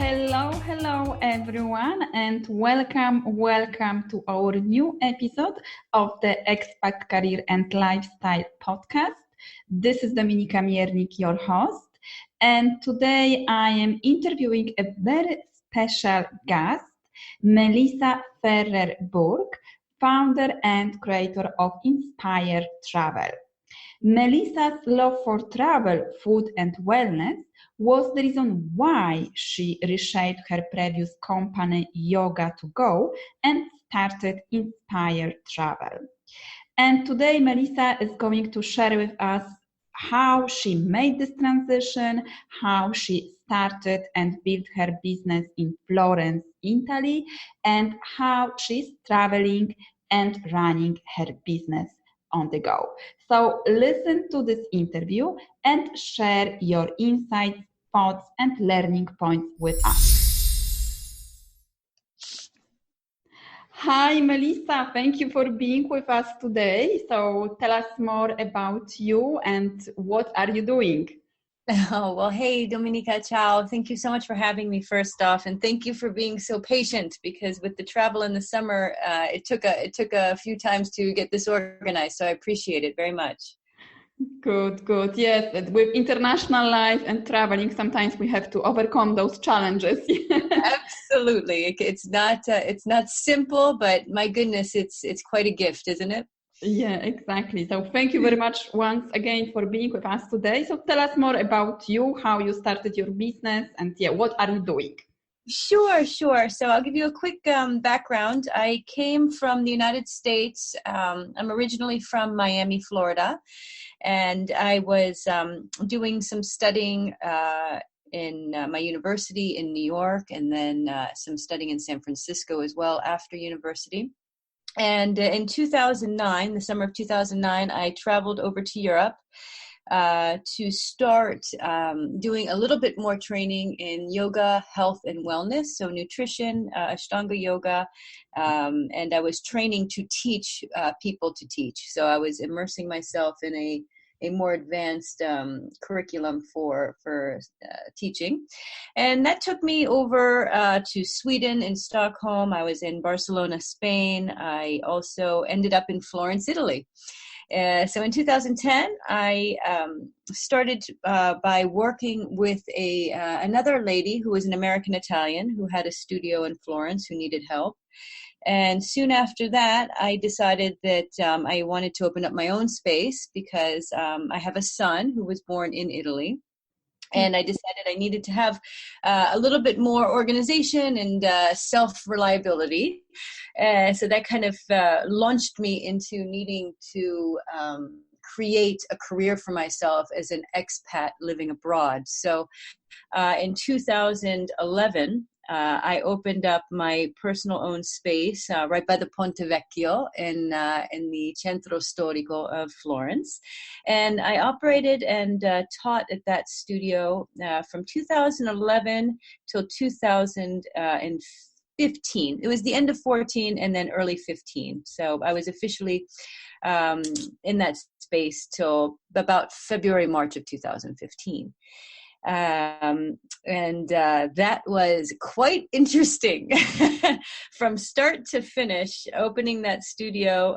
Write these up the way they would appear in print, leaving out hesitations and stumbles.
Hello everyone, and welcome to our new episode of the Expat Career and Lifestyle podcast. This is Dominika Miernik, your host, and today I am interviewing a very special guest, Melissa Ferrer-Burke, founder and creator of Inspire Travel. Melissa's love for travel, food, and wellness was the reason why she reshaped her previous company, Yoga to Go, and started Inspire Travel. And today, Melissa is going to share with us how she made this transition, how she started and built her business in Florence, Italy, and how she's traveling and running her business on the go. So listen to this interview and share your insights, thoughts, and learning points with us. Hi, Melissa. Thank you for being with us today. So tell us more about you and what are you doing? Oh, well, hey, Dominika, ciao. Thank you so much for having me first off. And thank you for being so patient because with the travel in the summer, it took a few times to get this organized. So I appreciate it very much. Good. Yes, with international life and traveling, sometimes we have to overcome those challenges. Absolutely. It's not simple, but my goodness, it's quite a gift, isn't it? Yeah, exactly. So thank you very much once again for being with us today. So tell us more about you, how you started your business, and what are you doing? Sure. So I'll give you a quick background. I came from the United States. I'm originally from Miami, Florida, and I was doing some studying in my university in New York, and then some studying in San Francisco as well after university. And in 2009, the summer of 2009, I traveled over to Europe to start doing a little bit more training in yoga, health, and wellness. So nutrition, Ashtanga yoga, and I was training to teach people to teach. So I was immersing myself in a more advanced curriculum for teaching. And that took me over to Sweden and Stockholm. I was in Barcelona, Spain. I also ended up in Florence, Italy. So in 2010, I started by working with another lady who was an American Italian who had a studio in Florence who needed help. And soon after that, I decided that I wanted to open up my own space because I have a son who was born in Italy. And I decided I needed to have a little bit more organization and self-reliability. So that kind of launched me into needing to create a career for myself as an expat living abroad. So in 2011, I opened up my personal owned space right by the Ponte Vecchio in the Centro Storico of Florence. And I operated and taught at that studio from 2011 till 2015. It was the end of 14 and then early 15. So I was officially in that space till about February, March of 2015. That was quite interesting from start to finish. Opening that studio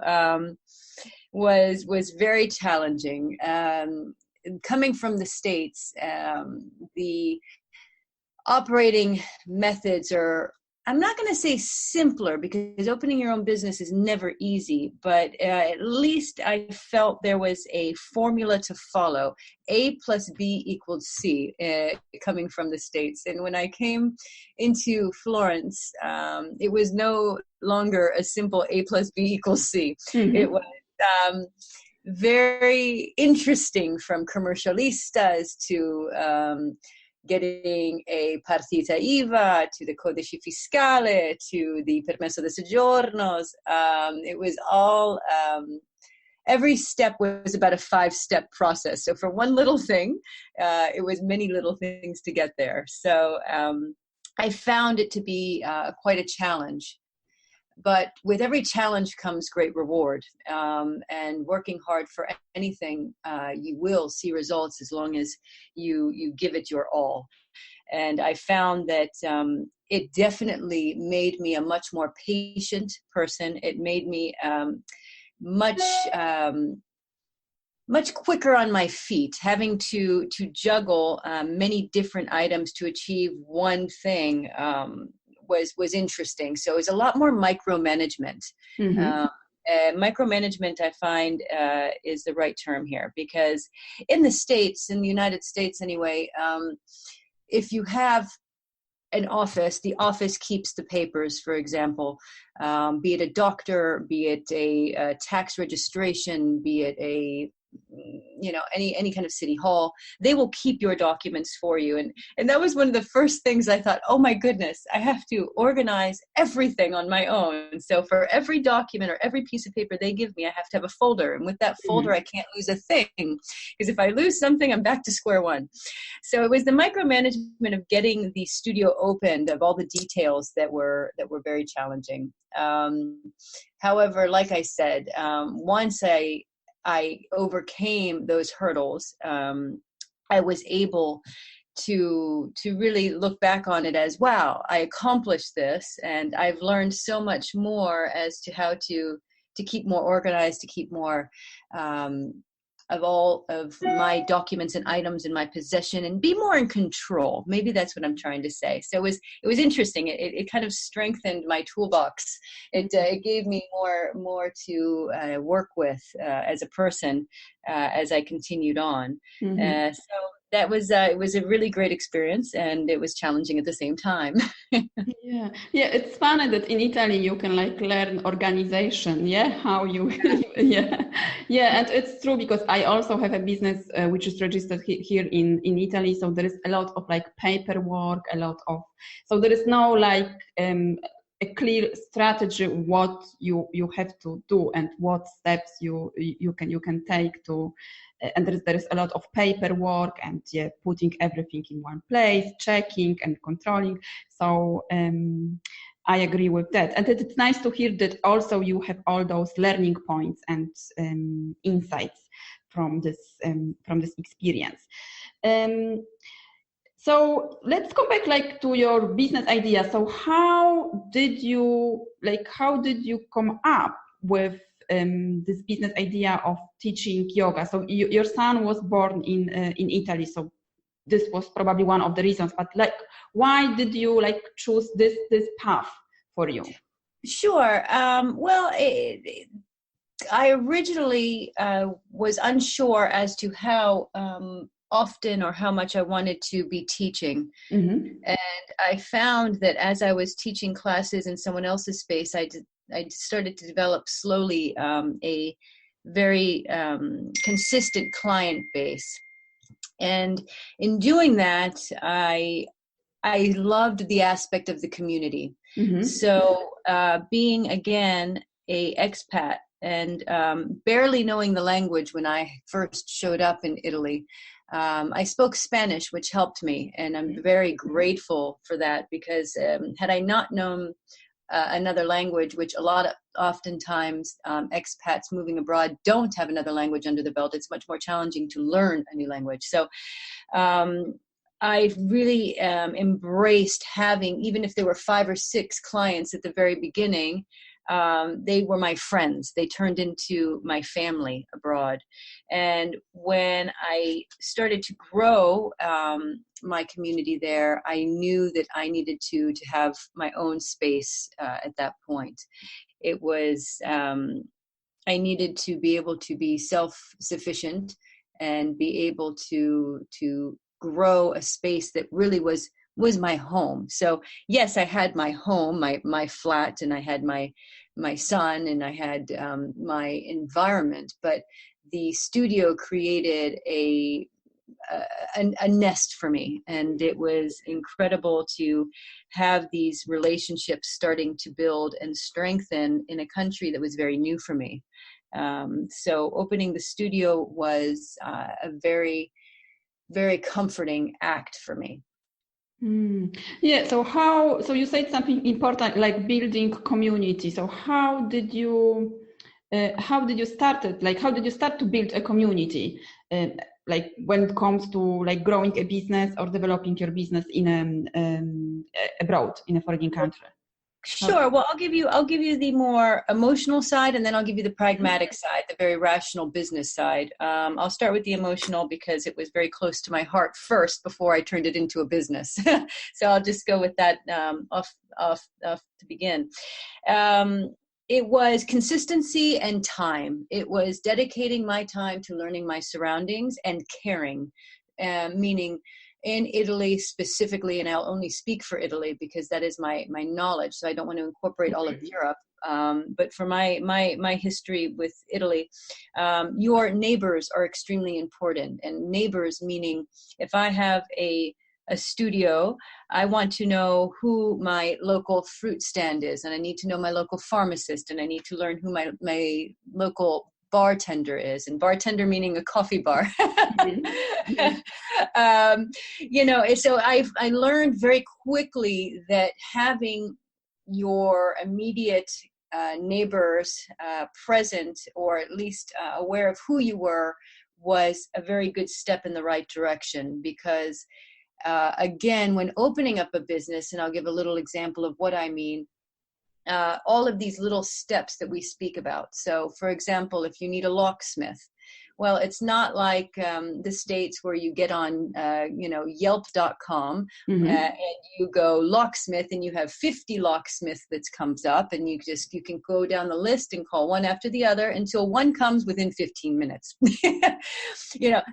was very challenging. Coming from the States, the operating methods are, I'm not going to say simpler because opening your own business is never easy, but at least I felt there was a formula to follow. A plus B equals C coming from the States. And when I came into Florence, it was no longer a simple A plus B equals C. Mm-hmm. It was very interesting, from commercialistas to getting a partita IVA, to the codice fiscale, to the permesso de soggiornos. It was all, every step was about a 5-step process. So for one little thing, it was many little things to get there. So I found it to be quite a challenge. But with every challenge comes great reward, and working hard for anything, you will see results as long as you give it your all. And I found that it definitely made me a much more patient person. It made me much much quicker on my feet. Having to juggle many different items to achieve one thing was interesting. So it was a lot more micromanagement. Mm-hmm. Micromanagement, I find, is the right term here, because in the United States anyway, if you have an office, the office keeps the papers, for example, be it a doctor, be it a tax registration, be it any kind of city hall, they will keep your documents for you. And that was one of the first things I thought, oh my goodness, I have to organize everything on my own. So for every document or every piece of paper they give me, I have to have a folder. And with that folder, I can't lose a thing, because if I lose something, I'm back to square one. So it was the micromanagement of getting the studio opened, of all the details that were very challenging. However, like I said, once I overcame those hurdles, I was able to really look back on it as, wow, I accomplished this, and I've learned so much more as to how to keep more organized, to keep more of all of my documents and items in my possession, and be more in control. Maybe that's what I'm trying to say. So it was interesting. It kind of strengthened my toolbox. It gave me more to work with as a person as I continued on. Mm-hmm. So that was it was a really great experience, and it was challenging at the same time. Yeah, it's funny that in Italy you can learn organization, how you, and it's true, because I also have a business which is registered here in Italy, so there is a lot of paperwork, so there is no a clear strategy what you have to do and what steps you can take to. And there is a lot of paperwork and putting everything in one place, checking and controlling. So I agree with that. And it's nice to hear that also you have all those learning points and insights from this experience. So let's go back to your business idea. So how did you come up with this business idea of teaching yoga? So your son was born in Italy, so this was probably one of the reasons. But why did you choose this path for you? Sure. Well, I originally was unsure as to how often or how much I wanted to be teaching. Mm-hmm. And I found that as I was teaching classes in someone else's space, I started to develop slowly a very consistent client base. And in doing that, I loved the aspect of the community. Mm-hmm. So being, again, a expat and barely knowing the language when I first showed up in Italy, I spoke Spanish, which helped me. And I'm very grateful for that, because had I not known another language, which oftentimes expats moving abroad don't have another language under the belt, it's much more challenging to learn a new language. So I really embraced having, even if there were 5 or 6 clients at the very beginning, they were my friends. They turned into my family abroad. And when I started to grow my community there, I knew that I needed to have my own space at that point. It was, I needed to be able to be self-sufficient and be able to grow a space that really was my home. So yes, I had my home, my flat, and I had my son, and I had my environment, but the studio created a nest for me, and it was incredible to have these relationships starting to build and strengthen in a country that was very new for me. So opening the studio was a very, very comforting act for me. Yeah. So you said something important, like building community. So how did you start it? How did you start to build a community? like when it comes to like growing a business or developing your business in abroad in a foreign country? Sure. Well, I'll give you the more emotional side, and then I'll give you the pragmatic side, the very rational business side. I'll start with the emotional because it was very close to my heart first before I turned it into a business. So I'll just go with that off to begin. It was consistency and time. It was dedicating my time to learning my surroundings and caring, meaning in Italy specifically, and I'll only speak for Italy because that is my knowledge. So I don't want to incorporate all of Europe. But for my history with Italy, your neighbors are extremely important. And neighbors meaning if I have a studio, I want to know who my local fruit stand is, and I need to know my local pharmacist, and I need to learn who my local bartender is, and bartender meaning a coffee bar. So I learned very quickly that having your immediate neighbors present, or at least aware of who you were, was a very good step in the right direction. Because again, when opening up a business, and I'll give a little example of what I mean, all of these little steps that we speak about. So for example, if you need a locksmith, well, it's not like the States where you get on, Yelp.com and you go locksmith and you have 50 locksmiths that comes up, and you can go down the list and call one after the other until one comes within 15 minutes.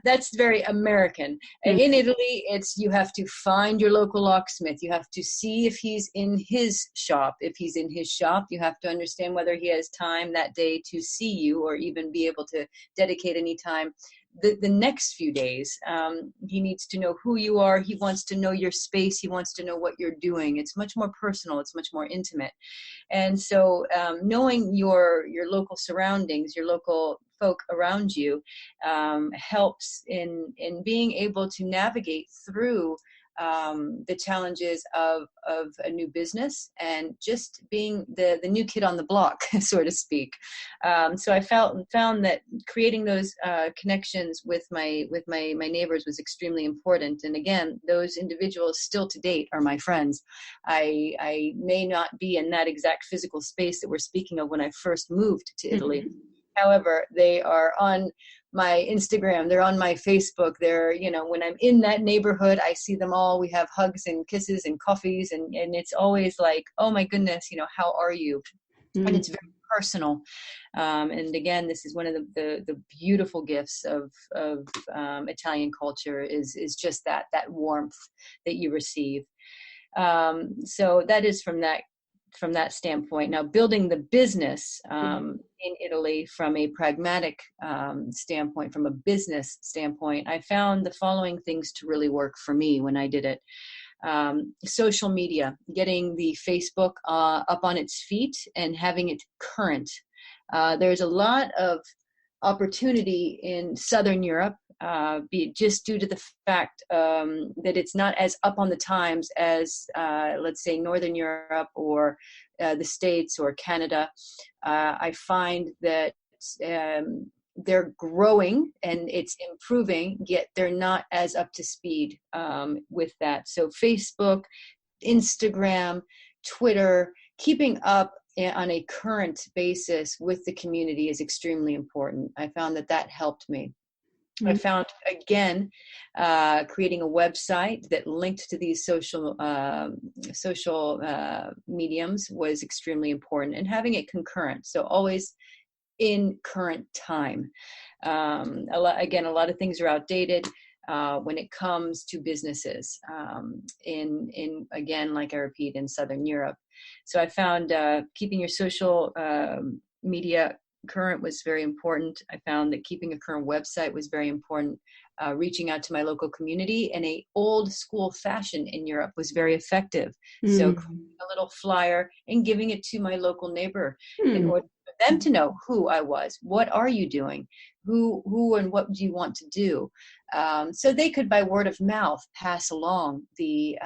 That's very American. In Italy, you have to find your local locksmith. You have to see if he's in his shop. If he's in his shop, you have to understand whether he has time that day to see you, or even be able to dedicate any time the next few days. He needs to know who you are. He wants to know your space. He wants to know what you're doing. It's much more personal. It's much more intimate. And so knowing your local surroundings, your local folk around you, helps in being able to navigate through the challenges of a new business, and just being the new kid on the block, so to speak. So I found that creating those connections with my neighbors was extremely important. And again, those individuals still to date are my friends. I may not be in that exact physical space that we're speaking of when I first moved to Italy. However, they are on my Instagram, they're on my Facebook, they're, when I'm in that neighborhood, I see them all. We have hugs and kisses and coffees, and it's always like, oh my goodness, how are you? And it's very personal. And again, this is one of the beautiful gifts of Italian culture is just that warmth that you receive. So that is from that standpoint. Now, building the business in Italy from a pragmatic standpoint, from a business standpoint, I found the following things to really work for me when I did it. Social media, getting the Facebook up on its feet and having it current. There's a lot of opportunity in Southern Europe, just due to the fact that it's not as up on the times as, let's say, Northern Europe or the States or Canada. I find that they're growing and it's improving, yet they're not as up to speed with that. So Facebook, Instagram, Twitter, keeping up on a current basis with the community is extremely important. I found that helped me. I found, again, creating a website that linked to these social mediums was extremely important, and having it concurrent. So always in current time. A lot of things are outdated when it comes to businesses in again, like I repeat, in Southern Europe. So I found keeping your social media current was very important. I found that keeping a current website was very important. Reaching out to my local community in a old school fashion in Europe was very effective. So creating a little flyer and giving it to my local neighbor in order for them to know who I was. What are you doing? Who and what do you want to do? So they could, by word of mouth, pass along the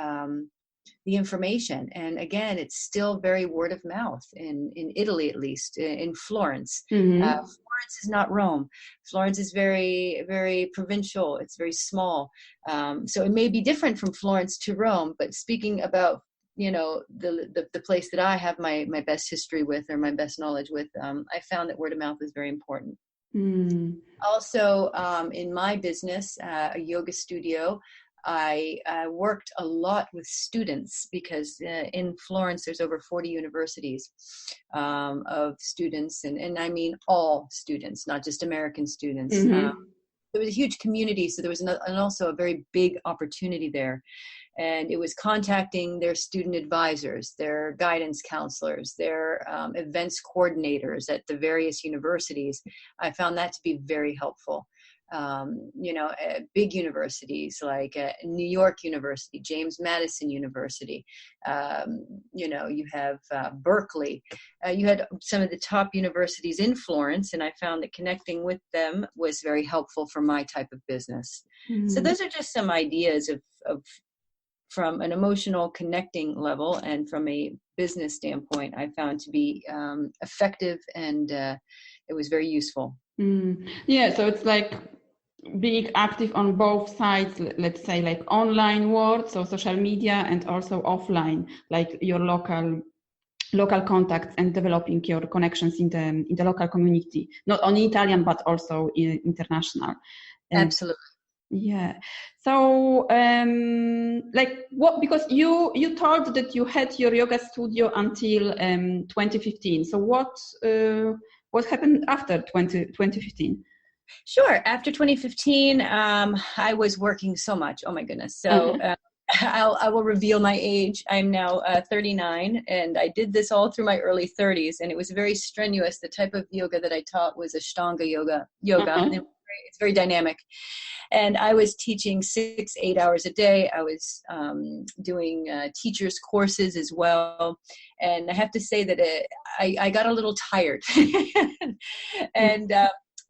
information. And again, it's still very word of mouth in Italy, at least in Florence. Florence Florence is not Rome. Florence is very, very provincial. It's very small. So it may be different from Florence to Rome, but speaking about, the place that I have my best history with, or my best knowledge with, I found that word of mouth is very important. Also, in my business, a yoga studio, I worked a lot with students because in Florence, there's over 40 universities of students, and I mean all students, not just American students. There was a huge community, so there was and also a very big opportunity there. And it was contacting their student advisors, their guidance counselors, their events coordinators at the various universities. I found that to be very helpful. Big universities like New York University, James Madison University, you have Berkeley. You had some of the top universities in Florence, and I found that connecting with them was very helpful for my type of business. So those are just some ideas of from an emotional connecting level, and from a business standpoint, I found to be effective, and it was very useful. Yeah, so it's like being active on both sides, let's say, like online world, so social media, and also offline, like your local contacts, and developing your connections in the local community, not only Italian but also international. Absolutely. Yeah. So, because you told that you had your yoga studio until 2015. So what happened after 2015? Sure. After 2015, I was working so much. Oh my goodness. So I will reveal my age. I'm now 39, and I did this all through my early 30s, and it was very strenuous. The type of yoga that I taught was Ashtanga yoga. It's very dynamic. And I was teaching 6-8 hours a day. I was doing teachers courses as well. And I have to say that I got a little tired. And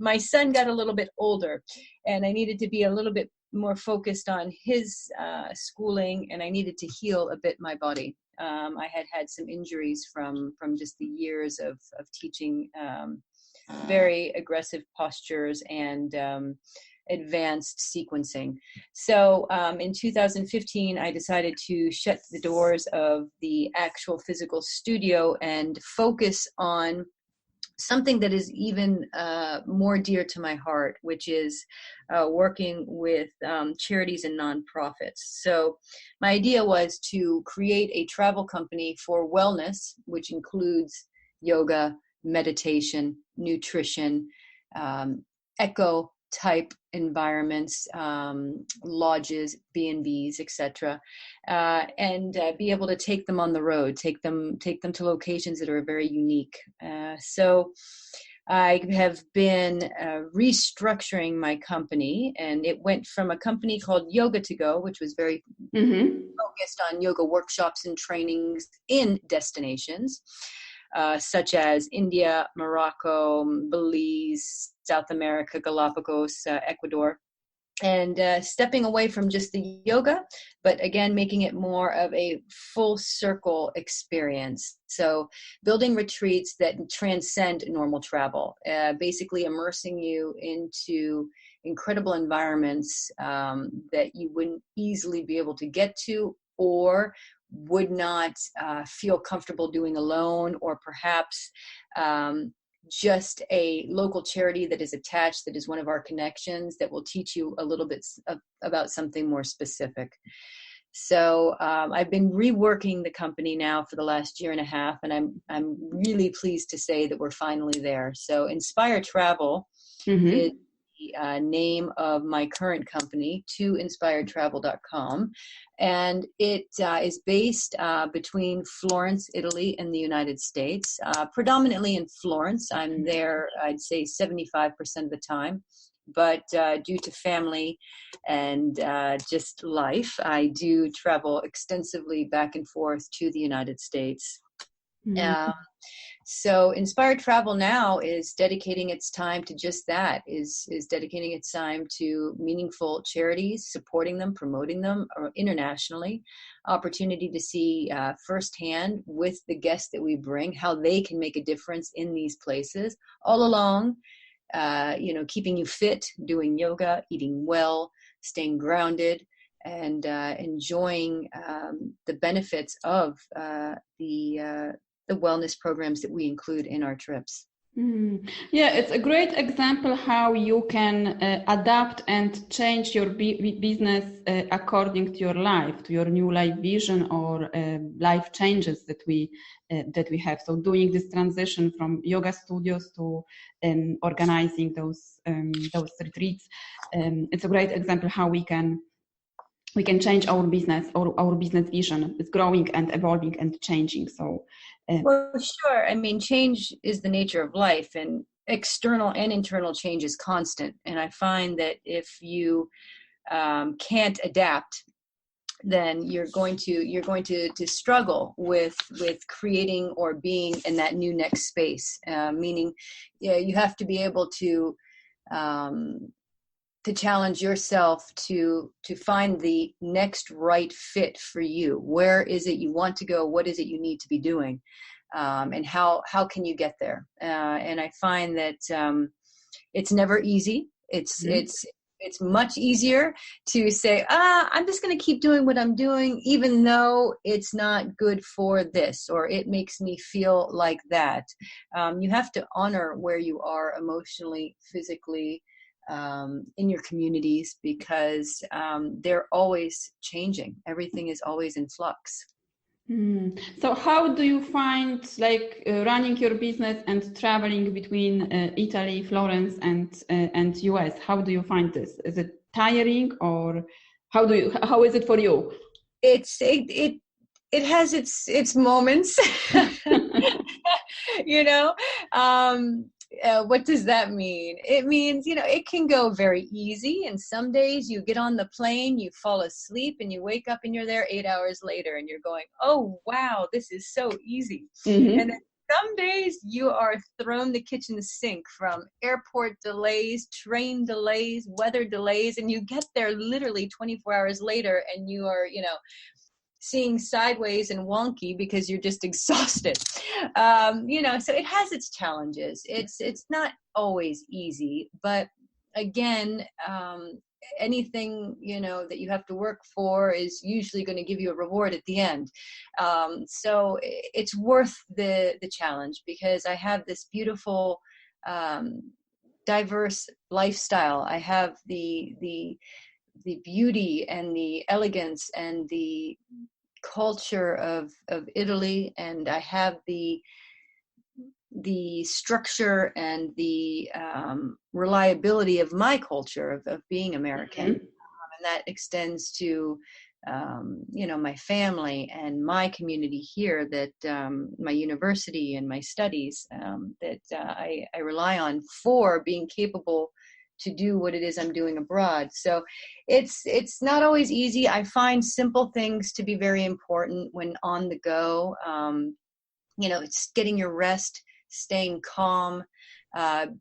my son got a little bit older, and I needed to be a little bit more focused on his schooling, and I needed to heal a bit my body. I had some injuries from just the years of teaching very aggressive postures and advanced sequencing. So in 2015, I decided to shut the doors of the actual physical studio and focus on something that is even more dear to my heart, which is working with charities and nonprofits. So my idea was to create a travel company for wellness, which includes yoga, meditation, nutrition, eco type environments, lodges, B&Bs, etc., and be able to take them on the road, take them to locations that are very unique. So I have been restructuring my company, and it went from a company called Yoga to Go, which was very focused on yoga workshops and trainings in destinations, such as India, Morocco, Belize, South America, Galapagos, Ecuador, and stepping away from just the yoga, but again, making it more of a full circle experience. So building retreats that transcend normal travel, basically immersing you into incredible environments that you wouldn't easily be able to get to, or would not feel comfortable doing alone, or perhaps just a local charity that is attached, that is one of our connections, that will teach you a little bit about something more specific. So I've been reworking the company now for the last year and a half, and I'm really pleased to say that we're finally there. So Inspire Travel is the name of my current company, to inspiredtravel.com, and it is based between Florence, Italy, and the United States, predominantly in Florence. I'm there, I'd say 75% of the time, but due to family and just life, I do travel extensively back and forth to the United States. So Inspired Travel now is dedicating its time to just that, is dedicating its time to meaningful charities, supporting them, promoting them internationally, opportunity to see firsthand with the guests that we bring how they can make a difference in these places, all along keeping you fit, doing yoga, eating well, staying grounded, and enjoying the benefits of the wellness programs that we include in our trips. Yeah, it's a great example how you can adapt and change your business according to your life, to your new life vision or life changes that we have. So doing this transition from yoga studios to organizing those retreats, it's a great example how we can change our business or our business vision. It's growing and evolving and changing. So. Well, sure. I mean, change is the nature of life, and external and internal change is constant. And I find that if you can't adapt, then you're going to struggle with creating or being in that new next space. Meaning, you have to be able to challenge yourself to find the next right fit for you. Where is it you want to go? What is it you need to be doing? And how can you get there? And I find that it's never easy. It's much easier to say, I'm just going to keep doing what I'm doing, even though it's not good for this, or it makes me feel like that. You have to honor where you are emotionally, physically, in your communities, because they're always changing. Everything is always in flux. So how do you find running your business and traveling between Italy, Florence, and US? How do you find this? Is it tiring, or how is it for you? It has its moments. What does that mean? It means, it can go very easy. And some days you get on the plane, you fall asleep, and you wake up and you're there 8 hours later and you're going, oh, wow, this is so easy. Mm-hmm. And then some days you are thrown the kitchen sink from airport delays, train delays, weather delays, and you get there literally 24 hours later and you are, seeing sideways and wonky because you're just exhausted. So it has its challenges. It's not always easy, but again, anything, that you have to work for is usually going to give you a reward at the end. So it's worth the challenge, because I have this beautiful, diverse lifestyle. I have the beauty and the elegance and the culture of Italy, and I have the structure and the reliability of my culture of being American. Mm-hmm. And that extends to my family and my community here, that my university and my studies, that I rely on for being capable to do what it is I'm doing abroad. So it's not always easy. I find simple things to be very important when on the go. It's getting your rest, staying calm,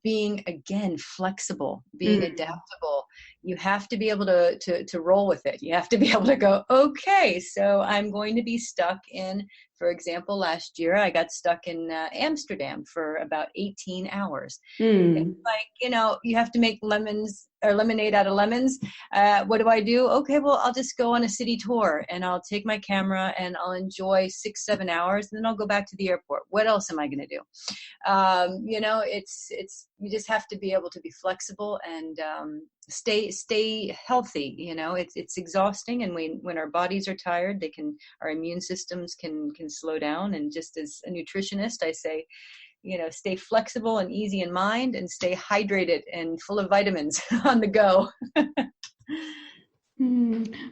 being, again, flexible, being adaptable. You have to be able to roll with it. You have to be able to go, okay, so I'm going to be stuck in, for example, last year I got stuck in Amsterdam for about 18 hours. It's like, you have to make lemonade out of lemons. What do? Okay, well, I'll just go on a city tour and I'll take my camera and I'll enjoy 6-7 hours, and then I'll go back to the airport. What else am I going to do? It's you just have to be able to be flexible and stay healthy. It's exhausting, and when our bodies are tired, our immune systems can slow down. And just as a nutritionist, I say, stay flexible and easy in mind, and stay hydrated and full of vitamins on the go.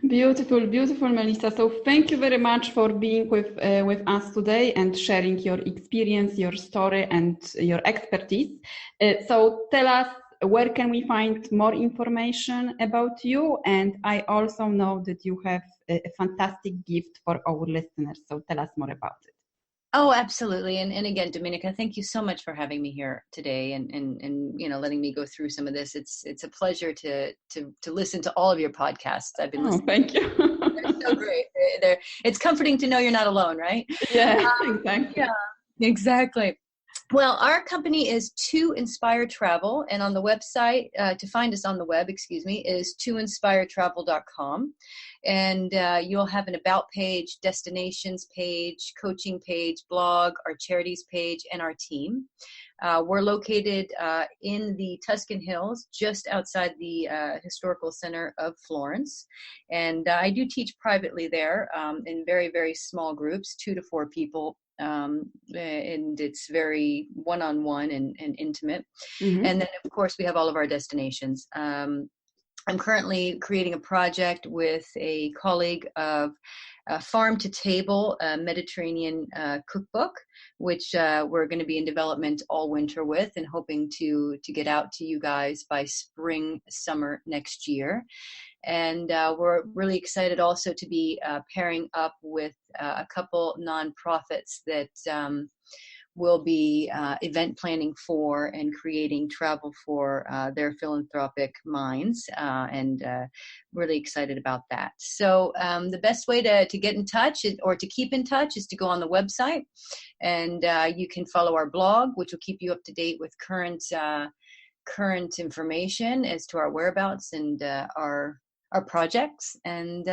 Beautiful, Melissa. So thank you very much for being with us today and sharing your experience, your story, and your expertise. So tell us, where can we find more information about you? And I also know that you have a fantastic gift for our listeners. So tell us more about it. Oh, absolutely. And again, Dominika, thank you so much for having me here today and letting me go through some of this. It's a pleasure to listen to all of your podcasts. I've been listening. Thank you. They're so great. It's comforting to know you're not alone, right? Yeah, exactly. Yeah, exactly. Well, our company is To Inspire Travel, and on the website, to find us on the web, is toinspiretravel.com. And you'll have an about page, destinations page, coaching page, blog, our charities page, and our team. We're located in the Tuscan Hills, just outside the historical center of Florence. And I do teach privately there in very, very small groups, 2 to 4 people. And it's very one-on-one and intimate. Mm-hmm. And then, of course, we have all of our destinations. I'm currently creating a project with a colleague of Farm to Table, a Mediterranean cookbook, which we're going to be in development all winter with, and hoping to get out to you guys by spring, summer next year. And we're really excited also to be pairing up with a couple nonprofits that will be event planning for and creating travel for their philanthropic minds, and really excited about that. So the best way to get in touch or to keep in touch is to go on the website, and you can follow our blog, which will keep you up to date with current information as to our whereabouts and our projects. And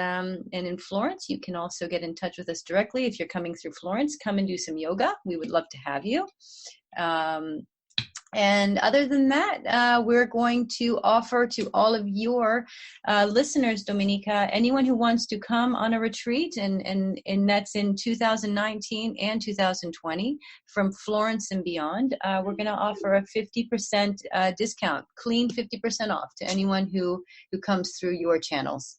in Florence, you can also get in touch with us directly. If you're coming through Florence, come and do some yoga. We would love to have you. And other than that, we're going to offer to all of your listeners, Dominika, anyone who wants to come on a retreat, and that's in 2019 and 2020 from Florence and beyond, we're going to offer a 50% discount, clean 50% off to anyone who comes through your channels.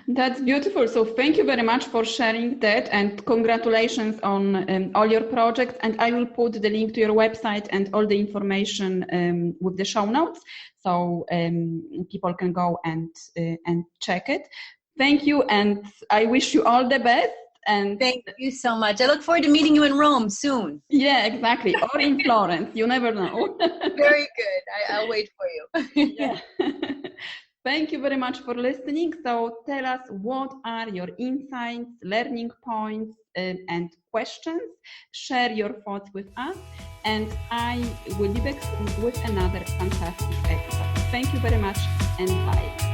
That's beautiful. So thank you very much for sharing that, and congratulations on all your projects. And I will put the link to your website and all the information with the show notes, so people can go and check it. Thank you, and I wish you all the best. And thank you so much. I look forward to meeting you in Rome soon. Yeah, exactly. Or in Florence. You never know. Very good. I'll wait for you. Yeah. Thank you very much for listening. So tell us, what are your insights, learning points, and questions? Share your thoughts with us, and I will be back with another fantastic episode. Thank you very much, and bye.